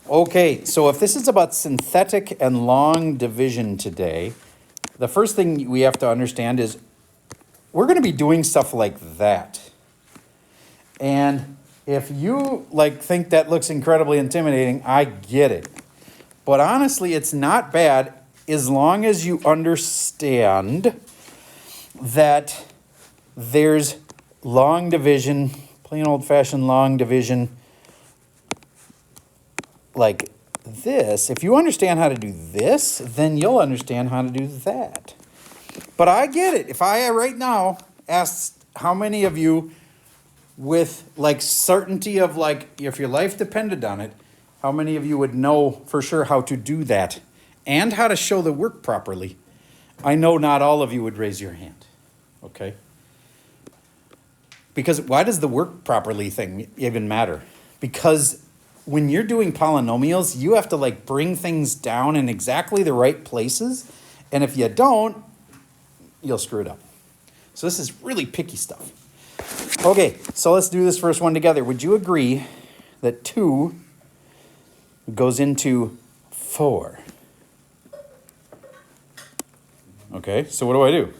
Okay, so if this is about synthetic and long division today, the first thing we have to understand is we're going to be doing stuff like that. And if you think that looks incredibly intimidating, I get it. But honestly, it's not bad as long as you understand that there's long division, plain old-fashioned long division like this. If you understand how to do this, then you'll understand how to do that. But I get it. If I right now asked how many of you with certainty of if your life depended on it, how many of you would know for sure how to do that and how to show the work properly? I know not all of you would raise your hand, okay? Because why does the work properly thing even matter? Because when you're doing polynomials, you have to bring things down in exactly the right places. And if you don't, you'll screw it up. So this is really picky stuff. Okay, so let's do this first one together. Would you agree that 2 goes into 4? Okay, so what do?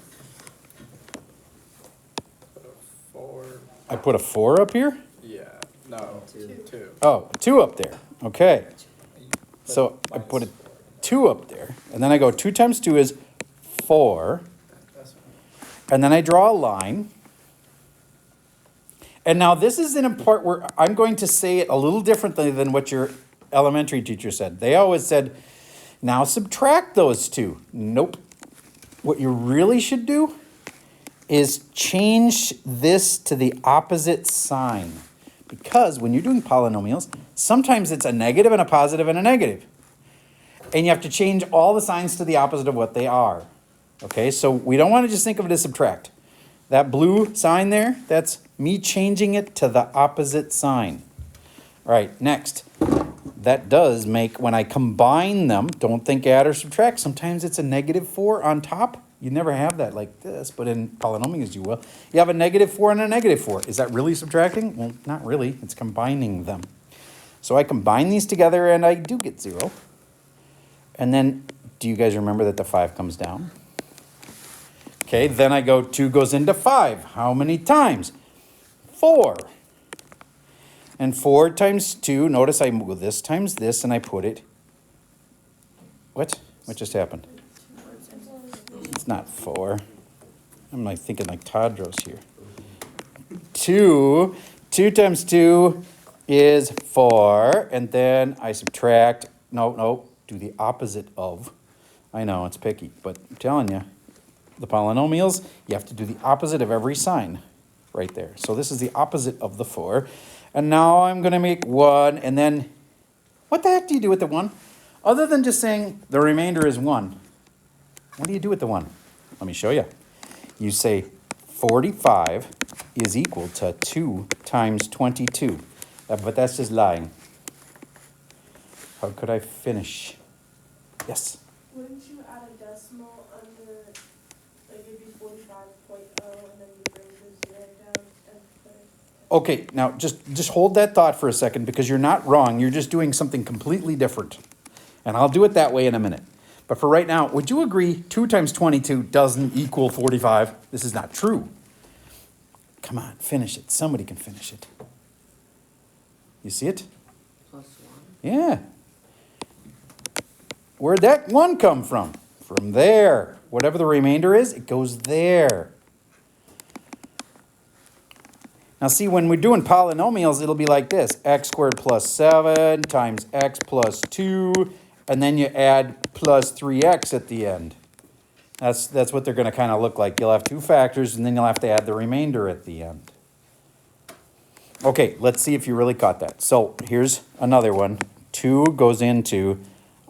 I put a 4 up here? Yeah, no, 2. Oh, 2 up there. Okay. So I put a 2 up there. And then I go 2 times 2 is 4. And then I draw a line. And now this is in a part where I'm going to say it a little differently than what your elementary teacher said. They always said, now subtract those 2. Nope. What you really should do is change this to the opposite sign. Because when you're doing polynomials, sometimes it's a negative and a positive and a negative. And you have to change all the signs to the opposite of what they are. Okay, so we don't want to just think of it as subtract. That blue sign there, that's me changing it to the opposite sign. All right, next. That does make, when I combine them, don't think add or subtract. Sometimes it's a negative 4 on top. You never have that like this, but in polynomials you will. You have a negative 4 and a negative 4. Is that really subtracting? Well, not really. It's combining them. So I combine these together and I do get 0. And then, do you guys remember that the 5 comes down? Okay, then I go 2 goes into 5. How many times? 4. And 4 times 2, notice I move this times this and I put it. What? What just happened? It's not 4. I'm thinking like Tadros here. 2. 2 times 2 is 4. And then I subtract. No, do the opposite of. I know, it's picky, but I'm telling you, the polynomials, you have to do the opposite of every sign right there. So this is the opposite of the 4. And now I'm going to make 1, and then what the heck do you do with the 1? Other than just saying the remainder is 1. What do you do with the 1? Let me show you. You say 45 is equal to 2 times 22. But that's just lying. How could I finish? Yes? Wouldn't you add a decimal under, it'd be 45.0 and then you bring the 0 down and put it... Okay, now just hold that thought for a second because you're not wrong. You're just doing something completely different. And I'll do it that way in a minute. But for right now, would you agree 2 times 22 doesn't equal 45? This is not true. Come on, finish it. Somebody can finish it. You see it? +1. Yeah. Where'd that 1 come from? From there. Whatever the remainder is, it goes there. Now see, when we're doing polynomials, it'll be like this. X squared plus 7 times x plus 2, and then you add plus 3x at the end. That's what they're going to kind of look like. You'll have 2 factors, and then you'll have to add the remainder at the end. Okay, let's see if you really caught that. So here's another one. 2 goes into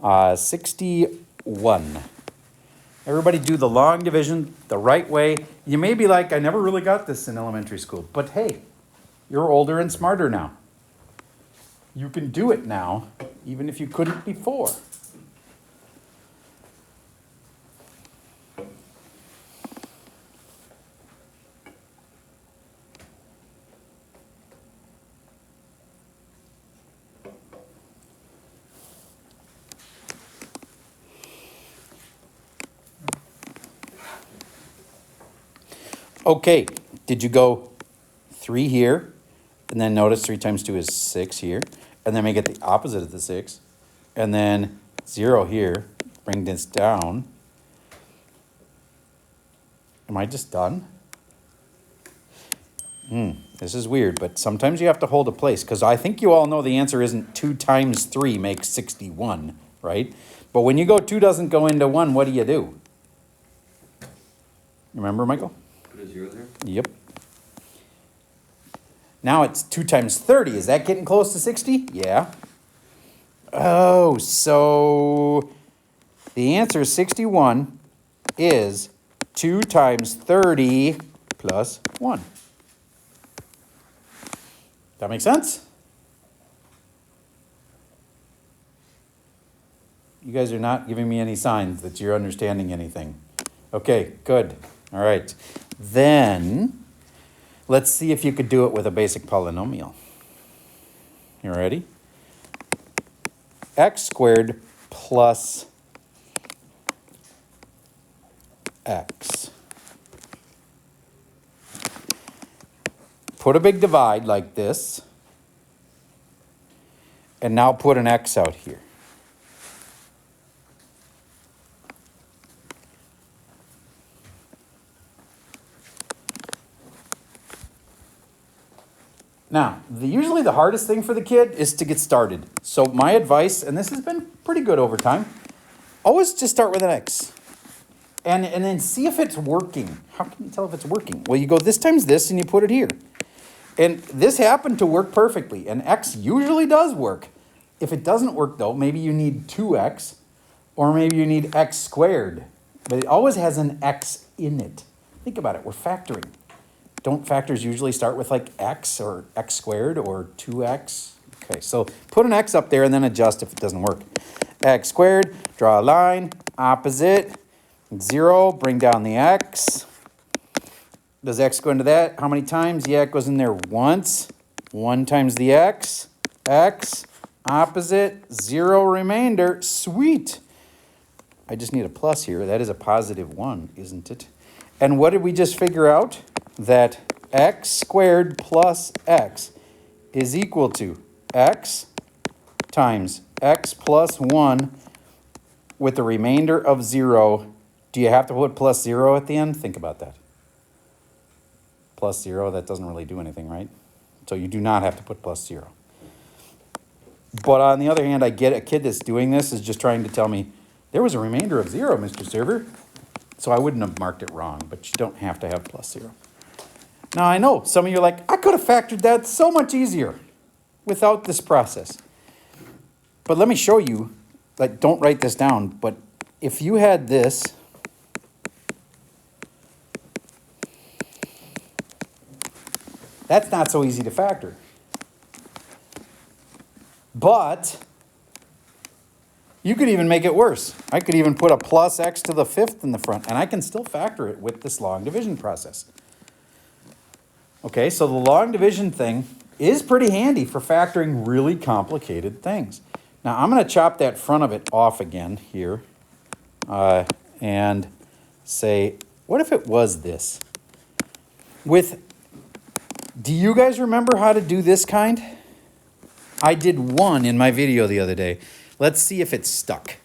61. Everybody do the long division the right way. You may be like, I never really got this in elementary school. But hey, you're older and smarter now. You can do it now, even if you couldn't before. Okay, did you go 3 here? And then notice 3 times 2 is 6 here. And then make it the opposite of the 6. And then 0 here. Bring this down. Am I just done? This is weird, but sometimes you have to hold a place, because I think you all know the answer isn't 2 times 3 makes 61, right? But when you go 2 doesn't go into 1, what do? Remember, Michael? Put a 0 there? Yep. Now it's 2 times 30. Is that getting close to 60? Yeah. Oh, so the answer 61 is 2 times 30 plus 1. That make sense? You guys are not giving me any signs that you're understanding anything. Okay, good. All right. Then let's see if you could do it with a basic polynomial. You ready? X squared plus x. Put a big divide like this, and now put an x out here. Now, usually the hardest thing for the kid is to get started. So my advice, and this has been pretty good over time, always just start with an x. And then see if it's working. How can you tell if it's working? Well, you go this times this, and you put it here. And this happened to work perfectly, and x usually does work. If it doesn't work, though, maybe you need 2x, or maybe you need x squared. But it always has an x in it. Think about it, we're factoring. Don't factors usually start with like x or x squared or 2x? Okay, so put an x up there and then adjust if it doesn't work. X squared, draw a line, opposite, 0, bring down the x. Does x go into that? How many times? Yeah, it goes in there once. 1 times the x, opposite, 0 remainder. Sweet. I just need a plus here. That is a positive 1, isn't it? And what did we just figure out? That x squared plus x is equal to x times x plus 1 with a remainder of 0. Do you have to put plus 0 at the end? Think about that. Plus 0, that doesn't really do anything, right? So you do not have to put plus 0. But on the other hand, I get a kid that's doing this is just trying to tell me, there was a remainder of 0, Mr. Server. So I wouldn't have marked it wrong, but you don't have to have plus 0. Now I know, some of you are like, I could have factored that so much easier without this process. But let me show you, like, don't write this down, but if you had this, that's not so easy to factor. But you could even make it worse. I could even put a plus x to the 5th in the front, and I can still factor it with this long division process. Okay, so the long division thing is pretty handy for factoring really complicated things. Now I'm going to chop that front of it off again here and say, what if it was this? Do you guys remember how to do this kind? I did one in my video the other day. Let's see if it's stuck.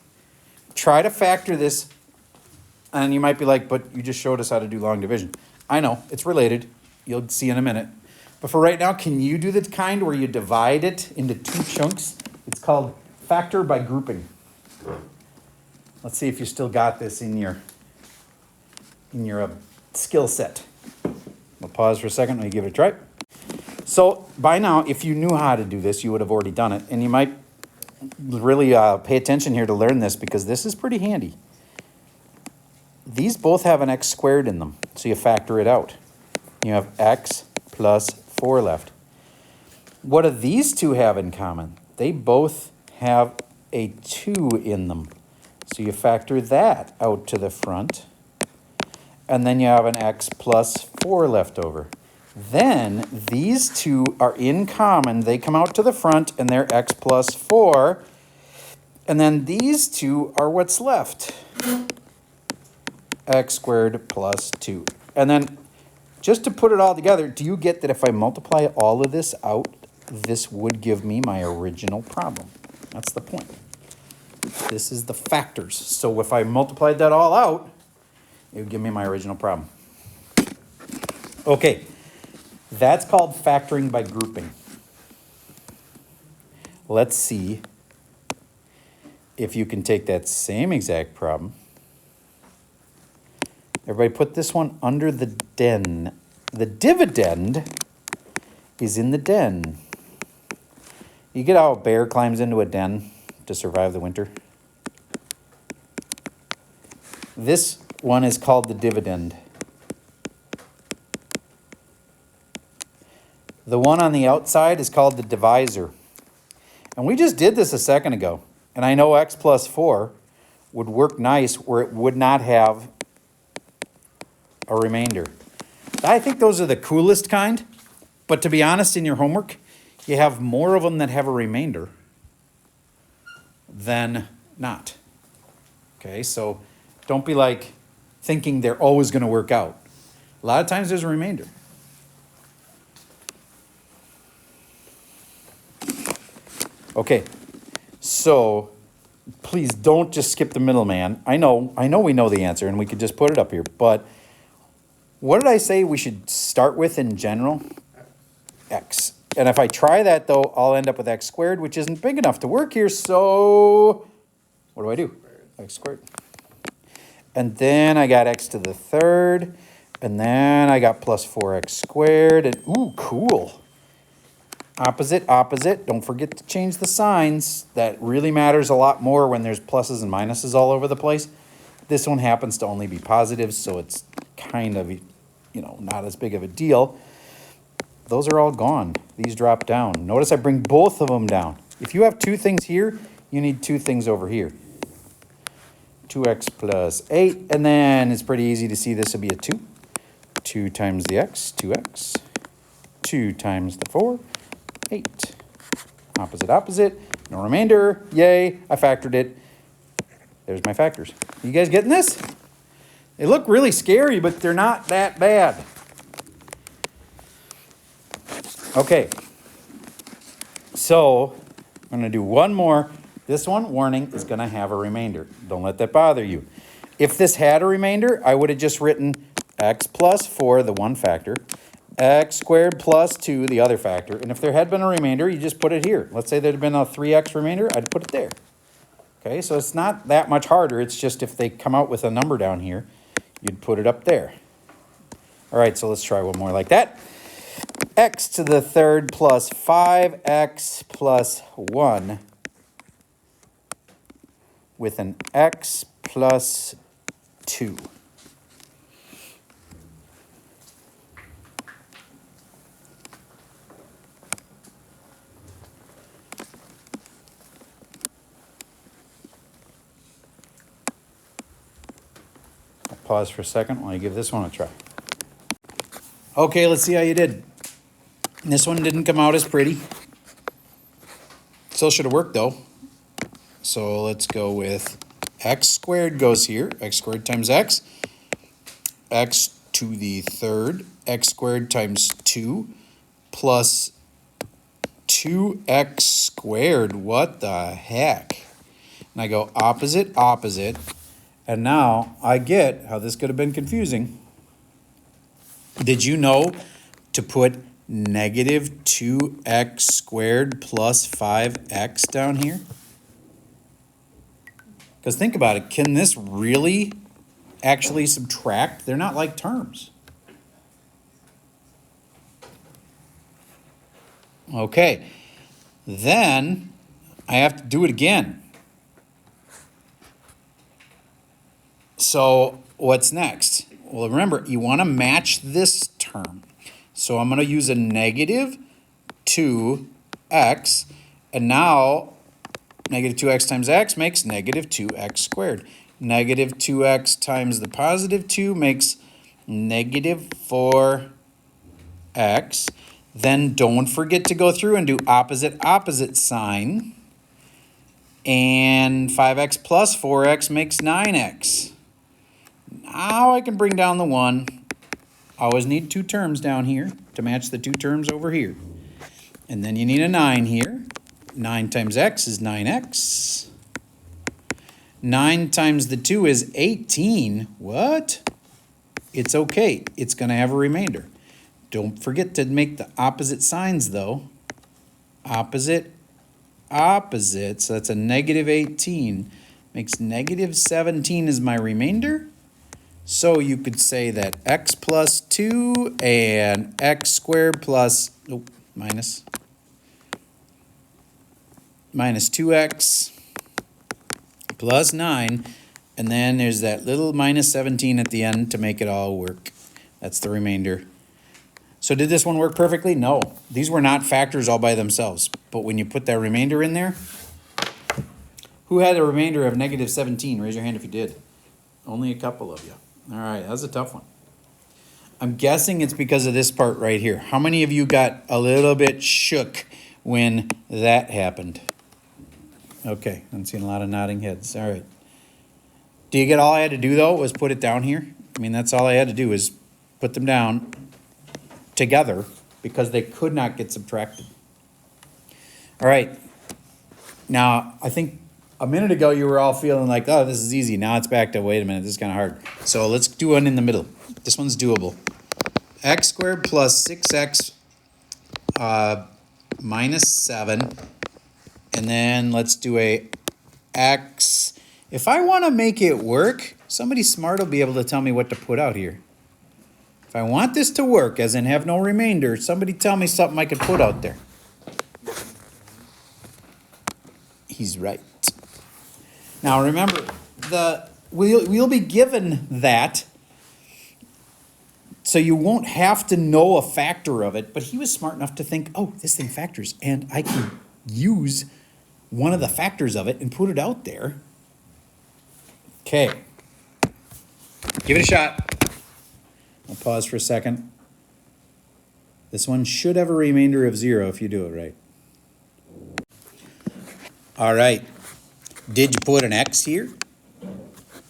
Try to factor this, and you might be like, but you just showed us how to do long division. I know, it's related. You'll see in a minute. But for right now, can you do the kind where you divide it into 2 chunks? It's called factor by grouping. Let's see if you still got this in your skill set. We'll pause for a second and give it a try. So by now, if you knew how to do this, you would have already done it. And you might really pay attention here to learn this, because this is pretty handy. These both have an x squared in them, so you factor it out. You have x plus 4 left. What do these two have in common? They both have a 2 in them. So you factor that out to the front. And then you have an x plus 4 left over. Then these two are in common. They come out to the front, and they're x plus 4. And then these two are what's left. X squared plus 2. And then just to put it all together, do you get that if I multiply all of this out, this would give me my original problem? That's the point. This is the factors. So if I multiplied that all out, it would give me my original problem. Okay, that's called factoring by grouping. Let's see if you can take that same exact problem. Everybody put this one under the den. The dividend is in the den. You get how a bear climbs into a den to survive the winter? This one is called the dividend. The one on the outside is called the divisor. And we just did this a second ago. And I know x plus 4 would work nice where it would not have a remainder. I think those are the coolest kind. But to be honest, in your homework, you have more of them that have a remainder than not. Okay, so don't be like thinking they're always going to work out. A lot of times there's a remainder. Okay, so please don't just skip the middleman. I know we know the answer and we could just put it up here, but what did I say we should start with in general? X. And if I try that though, I'll end up with x squared, which isn't big enough to work here, so what do? X squared. And then I got x to the third, and then I got plus 4x squared, and ooh, cool. Opposite, opposite. Don't forget to change the signs. That really matters a lot more when there's pluses and minuses all over the place. This one happens to only be positives, so it's kind of, not as big of a deal. Those are all gone. These drop down. Notice I bring both of them down. If you have two things here, you need two things over here. 2x plus 8, and then it's pretty easy to see this will be a 2. 2 times the x, 2x. 2 times the 4, 8. Opposite, opposite. No remainder. Yay, I factored it. There's my factors. You guys getting this? They look really scary, but they're not that bad. Okay. So, I'm going to do one more. This one, warning, is going to have a remainder. Don't let that bother you. If this had a remainder, I would have just written x plus 4, the one factor, x squared plus 2, the other factor. And if there had been a remainder, you just put it here. Let's say there had been a 3x remainder, I'd put it there. Okay, so it's not that much harder. It's just if they come out with a number down here, you'd put it up there. All right, so let's try one more like that. X to the third plus 5x plus 1 with an x plus 2. I'll pause for a second while I give this one a try. Okay, let's see how you did. This one didn't come out as pretty. Still should have worked though. So let's go with x squared goes here. X squared times x. X to the third. X squared times 2 plus 2x squared. What the heck? And I go opposite, opposite. And now I get how this could have been confusing. Did you know to put negative 2x squared plus 5x down here? Because think about it, can this really actually subtract? They're not like terms. Okay, then I have to do it again. So what's next? Well, remember, you want to match this term. So I'm going to use a negative 2x, and now negative 2x times x makes negative 2x squared. Negative 2x times the positive 2 makes negative 4x. Then don't forget to go through and do opposite, opposite sign. And 5x plus 4x makes 9x. Now I can bring down the 1. Always need two terms down here to match the two terms over here. And then you need a 9 here. 9 times x is 9x. 9 times the 2 is 18. What? It's okay. It's going to have a remainder. Don't forget to make the opposite signs, though. Opposite, opposite. So that's a negative 18. Makes negative 17 is my remainder. So you could say that x plus 2 and x squared plus, minus 2x plus 9. And then there's that little minus 17 at the end to make it all work. That's the remainder. So did this one work perfectly? No. These were not factors all by themselves. But when you put that remainder in there, who had a remainder of negative 17? Raise your hand if you did. Only a couple of you. All right, that was a tough one. I'm guessing it's because of this part right here. How many of you got a little bit shook when that happened? Okay, I'm seeing a lot of nodding heads. All right. Do you get all I had to do, though, was put it down here? I mean, that's all I had to do is put them down together because they could not get subtracted. All right. Now, I think a minute ago you were all feeling like, oh, this is easy. Now it's back to, wait a minute, this is kind of hard. So let's do one in the middle. This one's doable. X squared plus 6x minus 7. And then let's do a x. If I want to make it work, somebody smart will be able to tell me what to put out here. If I want this to work, as in have no remainder, somebody tell me something I could put out there. He's right. Now remember, we'll be given that, so you won't have to know a factor of it, but he was smart enough to think, oh, this thing factors, and I can use one of the factors of it and put it out there. Okay. Give it a shot. I'll pause for a second. This one should have a remainder of 0 if you do it right. All right. Did you put an x here?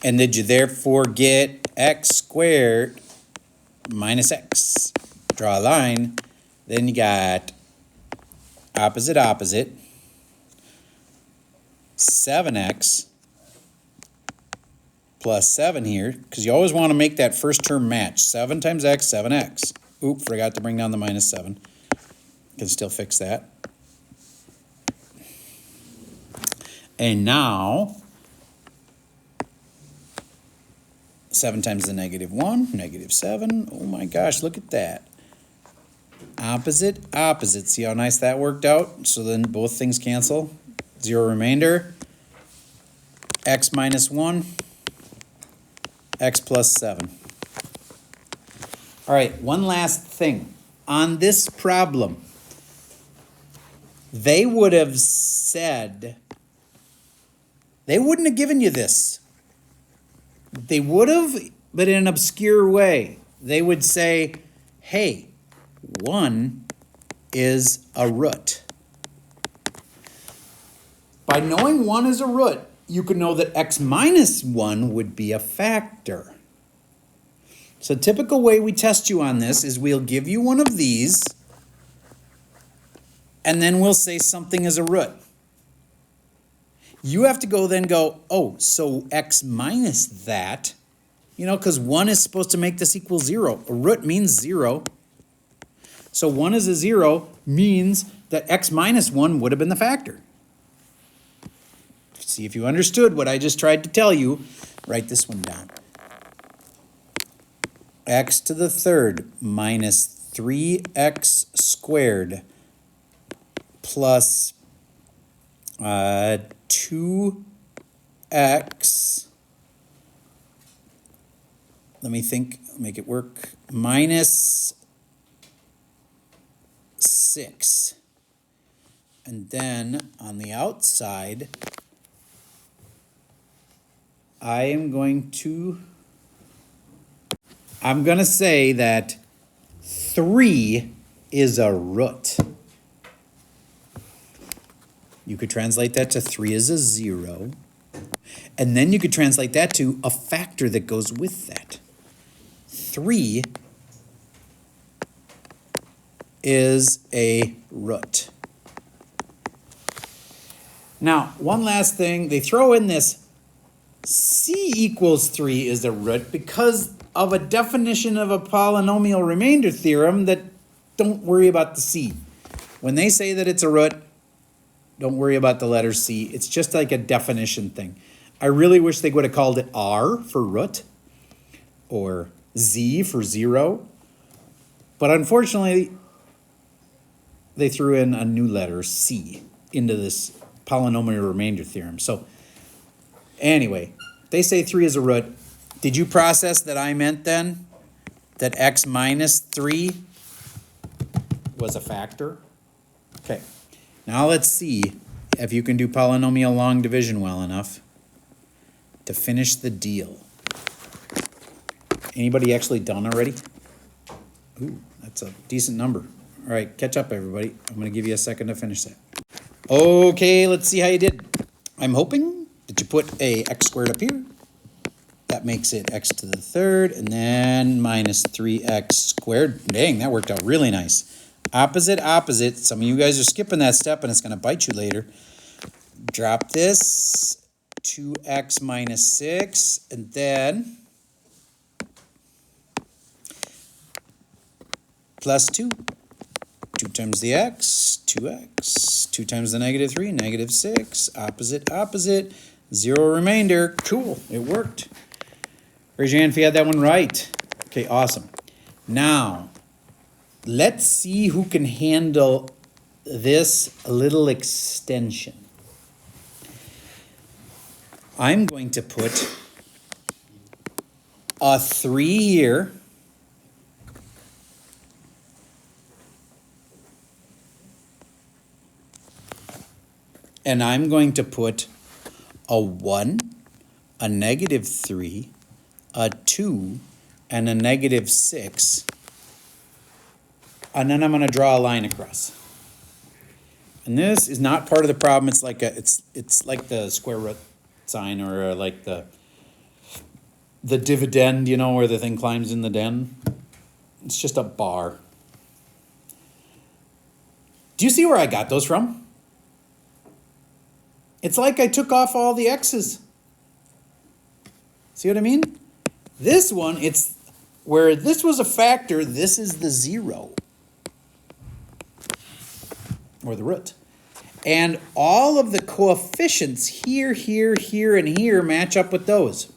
And did you therefore get x squared minus x? Draw a line. Then you got opposite, opposite. 7x plus 7 here, because you always want to make that first term match. 7 times x, 7x. Oop, forgot to bring down the minus 7. Can still fix that. And now, 7 times the negative 1, negative 7. Oh my gosh, look at that. Opposite, opposite. See how nice that worked out? So then both things cancel. 0 remainder. X minus 1. X plus 7. All right, one last thing. On this problem, they would have said, they wouldn't have given you this. They would have, but in an obscure way. They would say, hey, 1 is a root. By knowing 1 is a root, you could know that x minus 1 would be a factor. So typical way we test you on this is we'll give you one of these, and then we'll say something is a root. You have to go, oh, so x minus that, because 1 is supposed to make this equal 0. A root means 0. So 1 is a 0 means that x minus 1 would have been the factor. See if you understood what I just tried to tell you. Write this one down. X to the third minus 3x squared plus 2x, let me think, make it work, minus 6. And then on the outside, I'm going to say that 3 is a root. You could translate that to 3 is a 0. And then you could translate that to a factor that goes with that. 3 is a root. Now, one last thing, they throw in this c equals 3 is a root because of a definition of a polynomial remainder theorem that don't worry about the c. When they say that it's a root, don't worry about the letter c. It's just like a definition thing. I really wish they would have called it r for root or z for 0. But unfortunately, they threw in a new letter, c, into this polynomial remainder theorem. So anyway, they say 3 is a root. Did you process that I meant then that x minus 3 was a factor? Okay, now let's see if you can do polynomial long division well enough to finish the deal. Anybody actually done already? Ooh, that's a decent number. All right, catch up, everybody. I'm going to give you a second to finish that. Okay, let's see how you did. I'm hoping that you put a x squared up here. That makes it x to the third, and then minus 3x squared. Dang, that worked out really nice. Opposite, opposite. Some of you guys are skipping that step, and it's going to bite you later. Drop this, 2x minus 6, and then plus 2. 2 times the x, 2x. 2 times the negative 3, negative 6. Opposite, opposite. 0 remainder. Cool, it worked. Raise your hand if you had that one right. Okay, awesome. Now, let's see who can handle this little extension. I'm going to put a 3 here. And I'm going to put a 1, a negative 3, a 2, and a negative 6. And then I'm going to draw a line across. And this is not part of the problem. It's like it's like the square root sign, or like the dividend, you know, where the thing climbs in the den. It's just a bar. Do you see where I got those from? It's like I took off all the x's. See what I mean? This one, it's where this was a factor, this is the 0. Or the root. And all of the coefficients here, here, here, and here match up with those.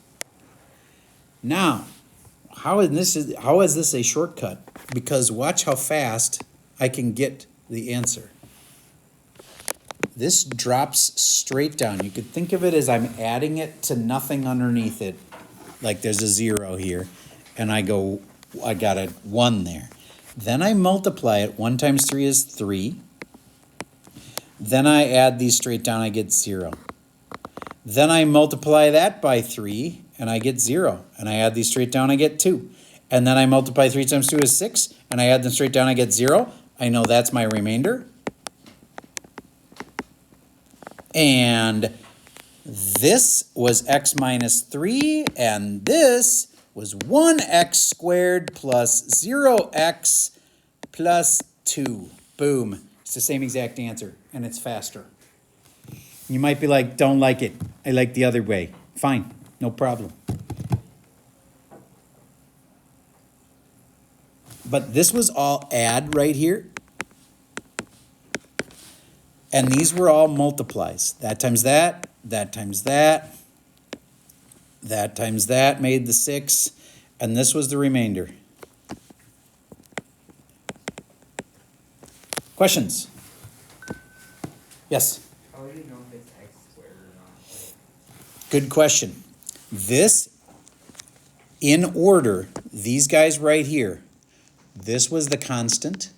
Now, how is this a shortcut? Because watch how fast I can get the answer. This drops straight down. You could think of it as I'm adding it to nothing underneath it. Like there's a 0 here. And I got a 1 there. Then I multiply it. 1 times 3 is 3. Then I add these straight down, I get 0. Then I multiply that by 3, and I get 0. And I add these straight down, I get 2. And then I multiply 3 times 2 is 6, and I add them straight down, I get 0. I know that's my remainder. And this was x minus 3, and this was 1x squared plus 0x plus 2. Boom. It's the same exact answer, and it's faster. You might be like, don't like it. I like the other way. Fine, no problem. But this was all add right here. And these were all multiplies. That times that, that times that, that times that made the 6, and this was the remainder. Questions? Yes? How do you know if it's x squared or not? Good question. This, in order, these guys right here, this was the constant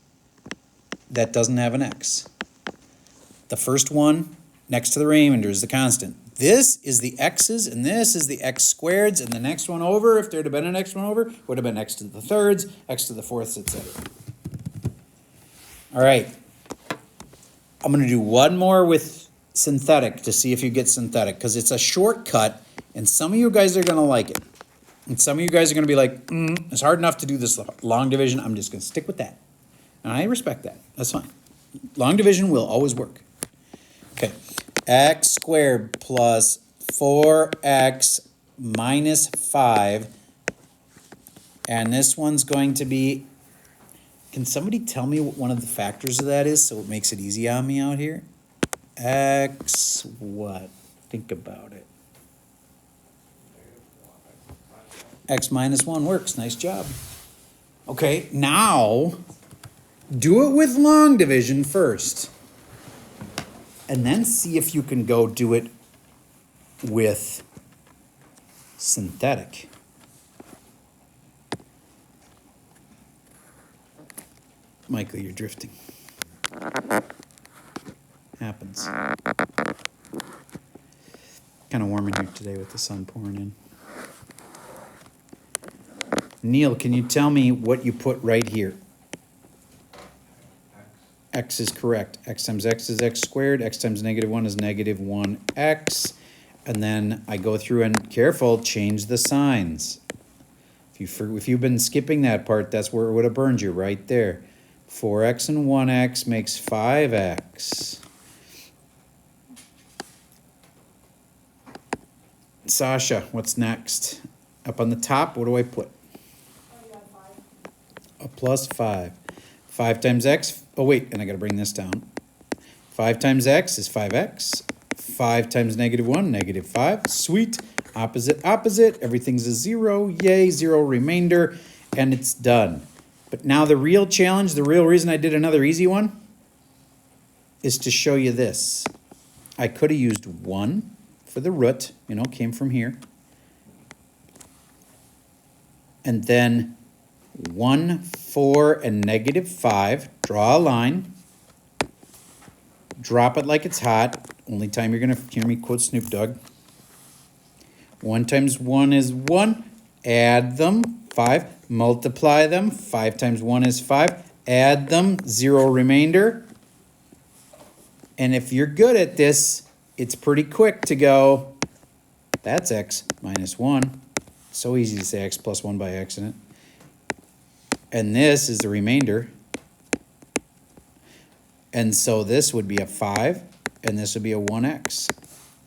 that doesn't have an x. The first one next to the remainder is the constant. This is the x's, and this is the x squareds, and the next one over, if there had been a next one over, would have been x to the thirds, x to the fourths, etc. All right. I'm going to do one more with synthetic to see if you get synthetic, because it's a shortcut, and some of you guys are going to like it. And some of you guys are going to be like, it's hard enough to do this long division. I'm just going to stick with that. And I respect that. That's fine. Long division will always work. Okay. X squared plus 4x minus 5. And this one's going to be, can somebody tell me what one of the factors of that is so it makes it easy on me out here? X what? Think about it. X minus 1 works. Nice job. Okay, now do it with long division first. And then see if you can go do it with synthetic. Michael, you're drifting. Happens. Kind of warm in here today with the sun pouring in. Neil, can you tell me what you put right here? X is correct. X times X is X squared. X times negative 1 is negative 1X. And then I go through and, careful, change the signs. If you've been skipping that part, that's where it would have burned you, right there. 4x and 1x makes 5x. Sasha, what's next? Up on the top, what do I put? Oh, you got 5. A plus 5. 5 times x, oh wait, and I gotta bring this down. 5 times x is 5x. 5 times negative 1, negative 5. Sweet. Opposite, opposite. Everything's a 0. Yay, 0 remainder. And it's done. But now the real challenge, the real reason I did another easy one, is to show you this. I could have used 1 for the root, you know, came from here. And then 1, 4, and negative 5. Draw a line. Drop it like it's hot. Only time you're going to hear me quote Snoop Dogg. 1 times 1 is 1. Add them. 5. Multiply them. 5 times 1 is 5. Add them. 0 remainder. And if you're good at this, it's pretty quick to go, that's x minus 1. So easy to say x plus 1 by accident. And this is the remainder. And so this would be a 5, and this would be a 1x.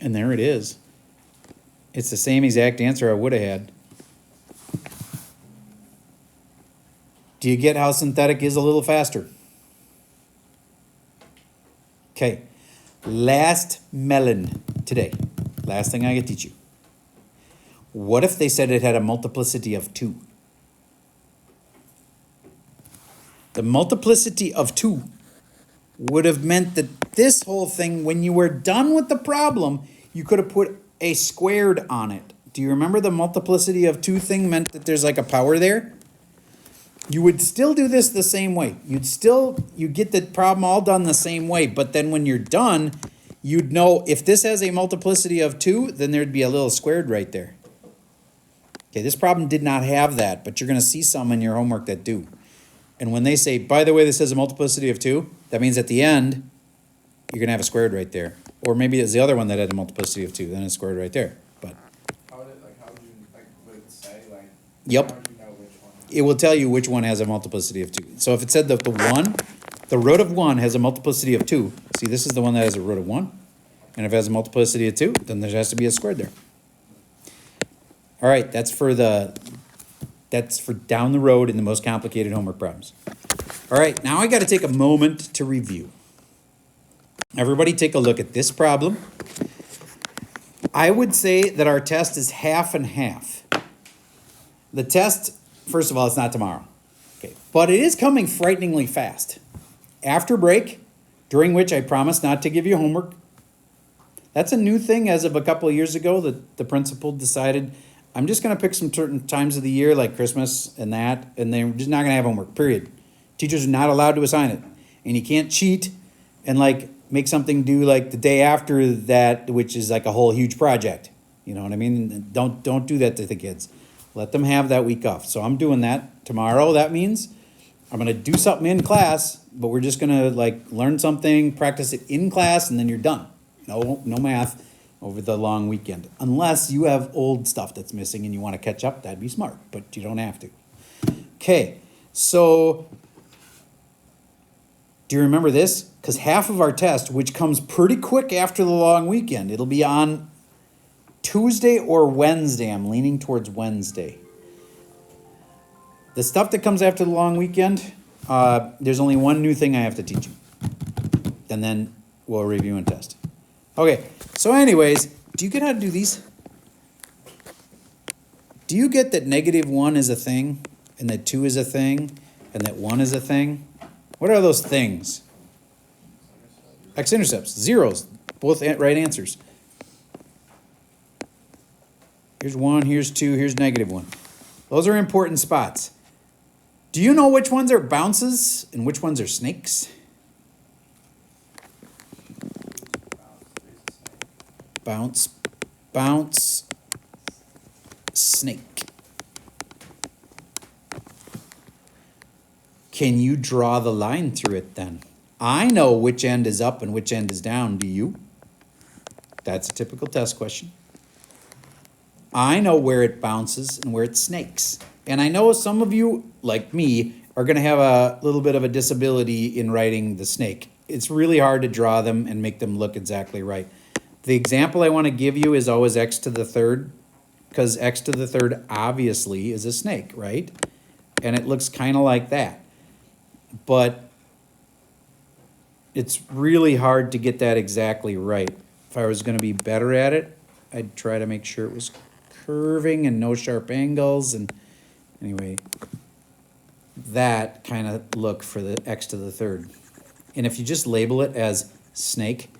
And there it is. It's the same exact answer I would have had. Do you get how synthetic is a little faster? Okay, last melon today. Last thing I can teach you. What if they said it had a multiplicity of 2? The multiplicity of 2 would have meant that this whole thing, when you were done with the problem, you could have put a squared on it. Do you remember the multiplicity of 2 thing meant that there's like a power there? You would still do this the same way. You'd get the problem all done the same way, but then when you're done, you'd know if this has a multiplicity of 2, then there'd be a little squared right there. Okay, this problem did not have that, but you're going to see some in your homework that do. And when they say, by the way, this has a multiplicity of 2, that means at the end, you're going to have a squared right there. Or maybe it's the other one that had a multiplicity of 2, then it's squared right there. But How would it say, yep. how would you know which one? It will tell you which one has a multiplicity of 2. So if it said that the root of 1 has a multiplicity of 2, see, this is the one that has a root of 1. And if it has a multiplicity of 2, then there has to be a squared there. All right, that's for down the road in the most complicated homework problems. All right, now I got to take a moment to review. Everybody take a look at this problem. I would say that our test is half and half. The test, first of all, it's not tomorrow. Okay, but it is coming frighteningly fast. After break, during which I promise not to give you homework. That's a new thing as of a couple of years ago that the principal decided, I'm just going to pick some certain times of the year like Christmas and that, and they're just not going to have homework, period. Teachers are not allowed to assign it. And you can't cheat and like make something due like the day after that, which is like a whole huge project. You know what I mean? Don't do that to the kids. Let them have that week off. So I'm doing that tomorrow. That means I'm going to do something in class, but we're just going to like learn something, practice it in class, and then you're done. No math over the long weekend. Unless you have old stuff that's missing and you want to catch up, that'd be smart, but you don't have to. Okay, so Do you remember this? Because half of our test, which comes pretty quick after the long weekend, it'll be on Tuesday or Wednesday. I'm leaning towards Wednesday. The stuff that comes after the long weekend, there's only one new thing I have to teach you. And then we'll review and test. Okay, so anyways, do you get how to do these? Do you get that -1 is a thing, and that 2 is a thing, and that 1 is a thing? What are those things? X-intercepts, zeros, both right answers. Here's 1, here's 2, here's -1. Those are important spots. Do you know which ones are bounces and which ones are snakes? Bounce, bounce, snake. Can you draw the line through it then? I know which end is up and which end is down. Do you? That's a typical test question. I know where it bounces and where it snakes. And I know some of you, like me, are going to have a little bit of a disability in writing the snake. It's really hard to draw them and make them look exactly right. The example I want to give you is always x to the third, because x to the third obviously is a snake, right? And it looks kind of like that. But it's really hard to get that exactly right. If I was going to be better at it, I'd try to make sure it was curving and no sharp angles. And anyway, that kind of look for the x to the third. And if you just label it as snake,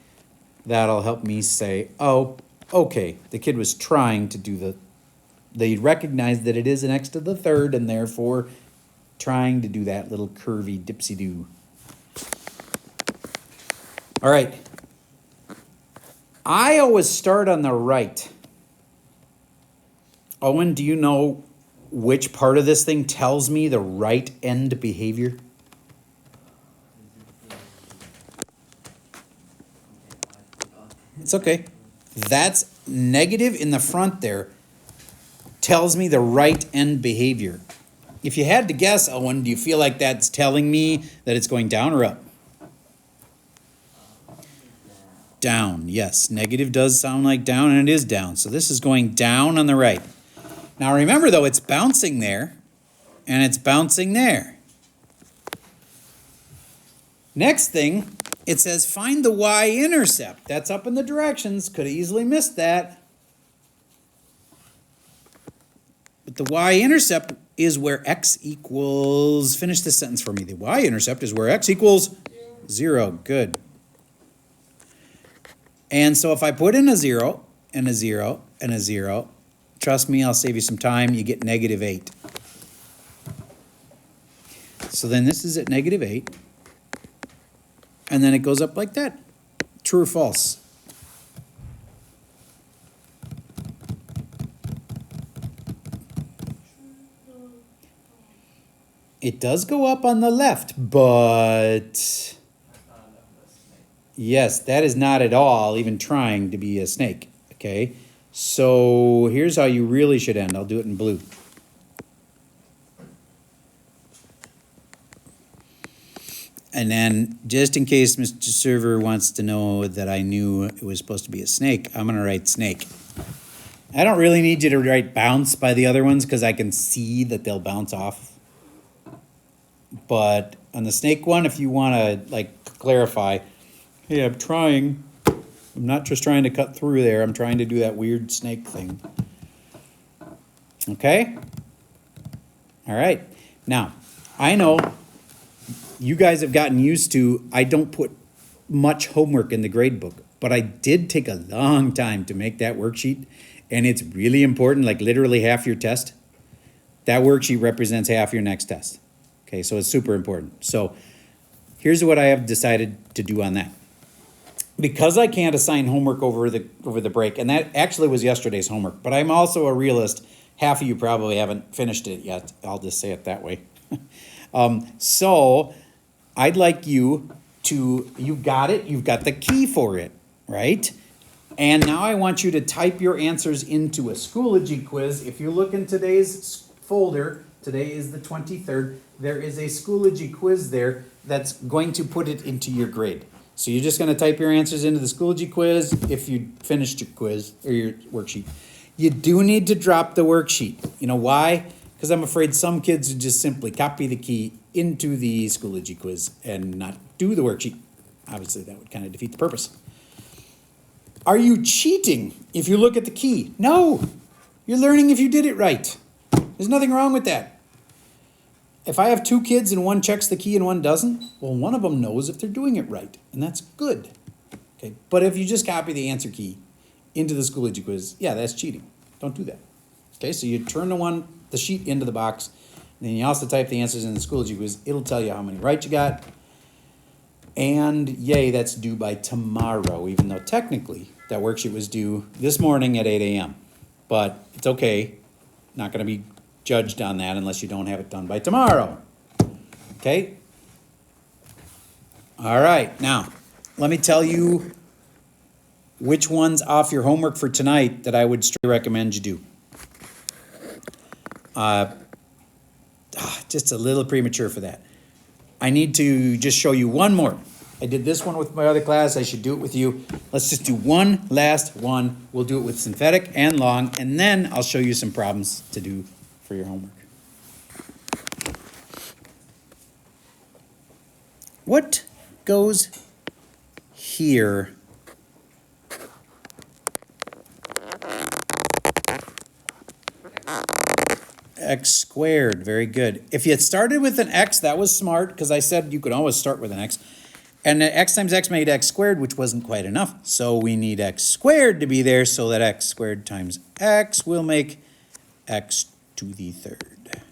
that'll help me say, oh, okay, the kid was trying to do they recognize that it is an x to the third and therefore trying to do that little curvy dipsy-do. All right. I always start on the right. Owen, do you know which part of this thing tells me the right end behavior? It's okay. That's negative in the front there. Tells me the right end behavior. If you had to guess, Owen, do you feel like that's telling me that it's going down or up? Down, yes. Negative does sound like down, and it is down. So this is going down on the right. Now remember, though, it's bouncing there, and it's bouncing there. Next thing, it says find the y-intercept. That's up in the directions. Could have easily missed that. But the y-intercept is where x equals, finish this sentence for me. The y-intercept is where x equals 0. Good. And so if I put in a 0, and a 0, and a 0, trust me, I'll save you some time, you get -8. So then this is at -8. And then it goes up like that. True or false? It does go up on the left, but yes, that is not at all even trying to be a snake, okay? So here's how you really should end. I'll do it in blue. And then, just in case Mr. Server wants to know that I knew it was supposed to be a snake, I'm going to write snake. I don't really need you to write bounce by the other ones because I can see that they'll bounce off. But on the snake one, if you want to like clarify, hey, I'm trying. I'm not just trying to cut through there. I'm trying to do that weird snake thing. Okay? All right. Now, I know you guys have gotten used to, I don't put much homework in the grade book, but I did take a long time to make that worksheet, and it's really important, like literally half your test. That worksheet represents half your next test. Okay, so it's super important. So here's what I have decided to do on that. Because I can't assign homework over the break, and that actually was yesterday's homework, but I'm also a realist. Half of you probably haven't finished it yet. I'll just say it that way. So I'd like you to, you got it, you've got the key for it, right? And now I want you to type your answers into a Schoology quiz. If you look in today's folder, Today is the 23rd. There is a Schoology quiz there that's going to put it into your grade. So you're just going to type your answers into the Schoology quiz if you finished your quiz or your worksheet. You do need to drop the worksheet. You know why? Because I'm afraid some kids would just simply copy the key into the Schoology quiz and not do the worksheet. Obviously, that would kind of defeat the purpose. Are you cheating if you look at the key? No. You're learning if you did it right. There's nothing wrong with that. If I have two kids and one checks the key and one doesn't, well, one of them knows if they're doing it right, and that's good. Okay, but if you just copy the answer key into the Schoology quiz, yeah, that's cheating. Don't do that. Okay, so you turn the sheet into the box, and then you also type the answers in the Schoology quiz. It'll tell you how many right you got. And yay, that's due by tomorrow, even though technically that worksheet was due this morning at 8 a.m. But it's okay. Not going to be judged on that unless you don't have it done by tomorrow. Okay? All right. Now, let me tell you which one's off your homework for tonight that I would strongly recommend you do. Just a little premature for that. I need to just show you one more. I did this one with my other class. I should do it with you. Let's just do one last one. We'll do it with synthetic and long, and then I'll show you some problems to do for your homework. What goes here? X squared, very good. If you had started with an X, that was smart, because I said you could always start with an X. And X times X made X squared, which wasn't quite enough. So we need X squared to be there, so that X squared times X will make X to the third.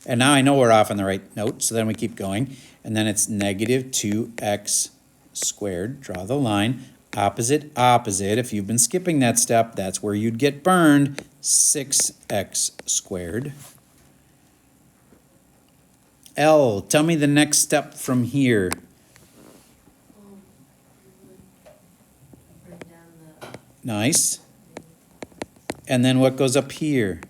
And now I know we're off on the right note, so then we keep going. And then it's negative 2X squared. Draw the line. Opposite, opposite. If you've been skipping that step, that's where you'd get burned. 6X squared. L, tell me the next step from here. Bring down the Nice. And then what goes up here?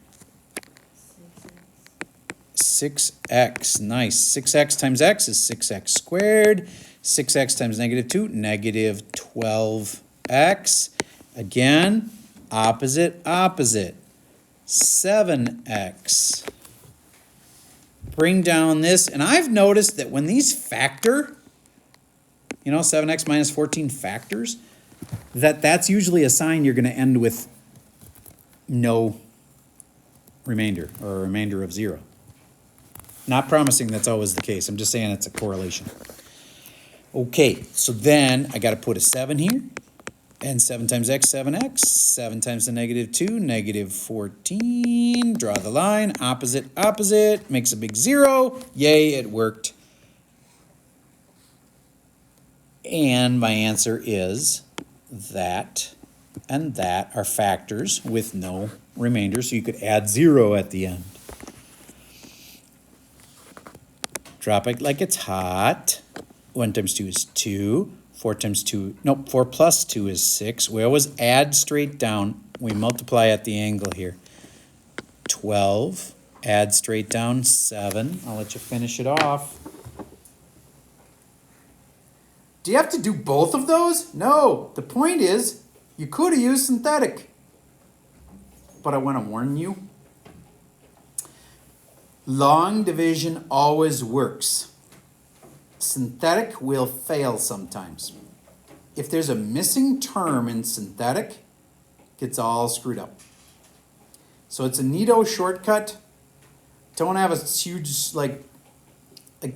6x. Nice. 6x times x is 6x squared. 6x times negative 2, negative 12x. Again, opposite, opposite. 7x. Bring down this. And I've noticed that when these factor, 7x minus 14 factors, that's usually a sign you're going to end with no remainder, or a remainder of 0. Not promising that's always the case. I'm just saying it's a correlation. Okay, so then I got to put a 7 here. And 7 times x, 7x. 7 times the negative 2, negative 14. Draw the line. Opposite, opposite. Makes a big 0. Yay, it worked. And my answer is that and that are factors with no remainder. So you could add 0 at the end. Drop it like it's hot. 1 times 2 is 2. 4 times 2, nope, 4 plus 2 is 6. We always add straight down. We multiply at the angle here. 12, add straight down, 7. I'll let you finish it off. Do you have to do both of those? No. The point is, you could have used synthetic. But I want to warn you. Long division always works. Synthetic will fail sometimes. If there's a missing term in synthetic, it gets all screwed up. So it's a neato shortcut. Don't have a huge, like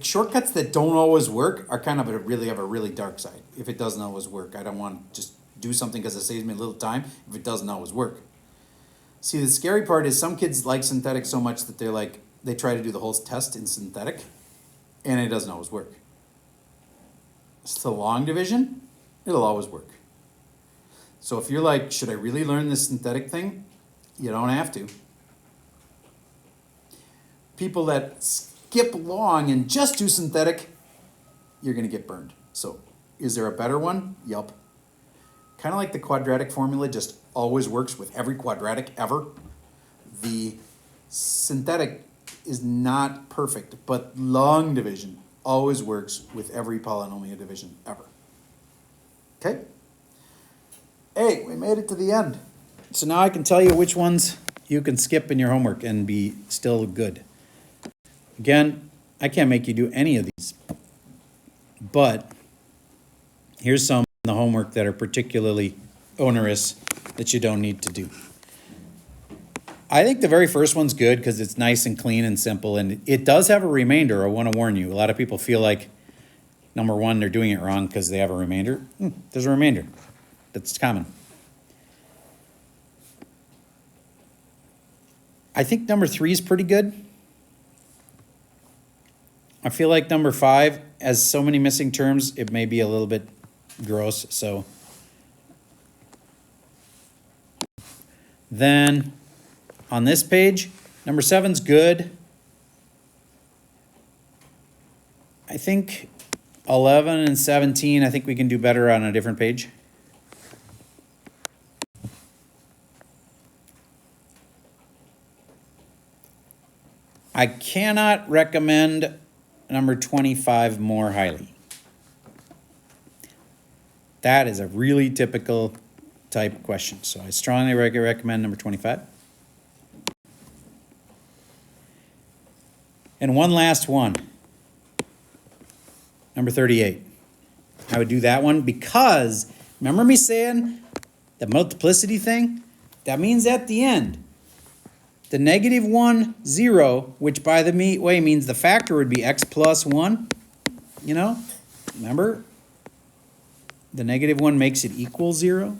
shortcuts that don't always work are kind of have a really dark side. If it doesn't always work, I don't want to just do something because it saves me a little time if it doesn't always work. See, the scary part is some kids like synthetic so much that they try to do the whole test in synthetic, and it doesn't always work. It's the long division, it'll always work. So if you're like, should I really learn this synthetic thing? You don't have to. People that skip long and just do synthetic, you're going to get burned. So is there a better one? Yup. Kind of like the quadratic formula just always works with every quadratic ever. The synthetic is not perfect, but long division always works with every polynomial division ever. Okay? Hey, we made it to the end. So now I can tell you which ones you can skip in your homework and be still good. Again, I can't make you do any of these, but here's some in the homework that are particularly onerous that you don't need to do. I think the very first one's good because it's nice and clean and simple, and it does have a remainder. I want to warn you. A lot of people feel like, number one, they're doing it wrong because they have a remainder. There's a remainder. That's common. I think number 3 is pretty good. I feel like number 5 has so many missing terms, it may be a little bit gross, so. Then, on this page, number 7's good. I think 11 and 17, I think we can do better on a different page. I cannot recommend number 25 more highly. That is a really typical type question. So I strongly recommend number 25. And one last one. Number 38. I would do that one because, remember me saying the multiplicity thing? That means at the end, the negative 1, 0, which by the way means the factor would be x plus 1, you know? Remember? The negative 1 makes it equal 0.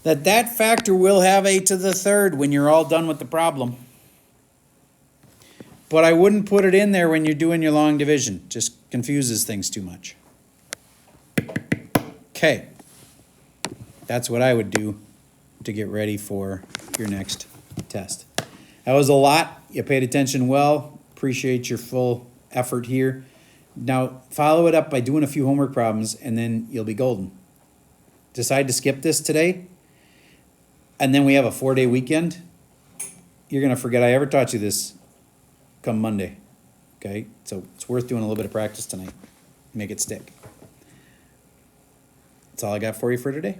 That factor will have a to the third when you're all done with the problem. But I wouldn't put it in there when you're doing your long division. Just confuses things too much. Okay. That's what I would do to get ready for your next test. That was a lot. You paid attention well. Appreciate your full effort here. Now, follow it up by doing a few homework problems, and then you'll be golden. Decide to skip this today, and then we have a 4-day weekend. You're going to forget I ever taught you this come Monday. Okay? So it's worth doing a little bit of practice tonight. Make it stick. That's all I got for you for today.